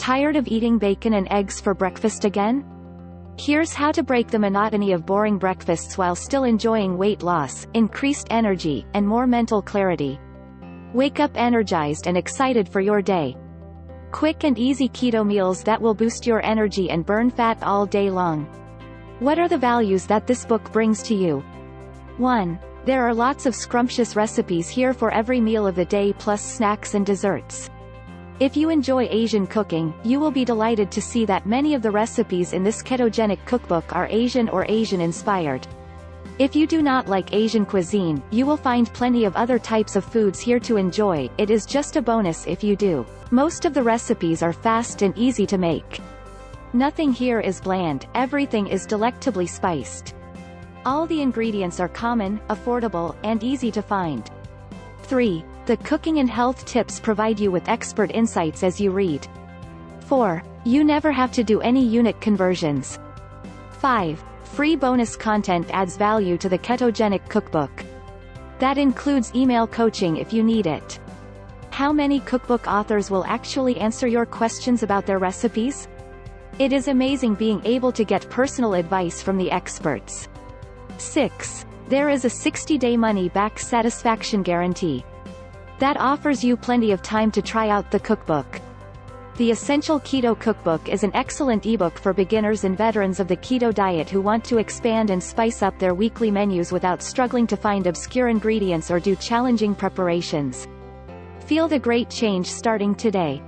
Tired of eating bacon and eggs for breakfast again? Here's how to break the monotony of boring breakfasts while still enjoying weight loss, increased energy, and more mental clarity. Wake up energized and excited for your day. Quick and easy keto meals that will boost your energy and burn fat all day long. What are the values that this book brings to you? 1. There are lots of scrumptious recipes here for every meal of the day, plus snacks and desserts. If you enjoy Asian cooking, you will be delighted to see that many of the recipes in this ketogenic cookbook are Asian or Asian-inspired. If you do not like Asian cuisine, you will find plenty of other types of foods here to enjoy. It is just a bonus if you do. Most of the recipes are fast and easy to make. Nothing here is bland, everything is delectably spiced. All the ingredients are common, affordable, and easy to find. 3. The cooking and health tips provide you with expert insights as you read. 4. You never have to do any unit conversions. 5. Free bonus content adds value to the ketogenic cookbook. That includes email coaching if you need it. How many cookbook authors will actually answer your questions about their recipes? It is amazing being able to get personal advice from the experts. 6. There is a 60-day money-back satisfaction guarantee. That offers you plenty of time to try out the cookbook. The Essential Keto Cookbook is an excellent ebook for beginners and veterans of the keto diet who want to expand and spice up their weekly menus without struggling to find obscure ingredients or do challenging preparations. Feel the great change starting today.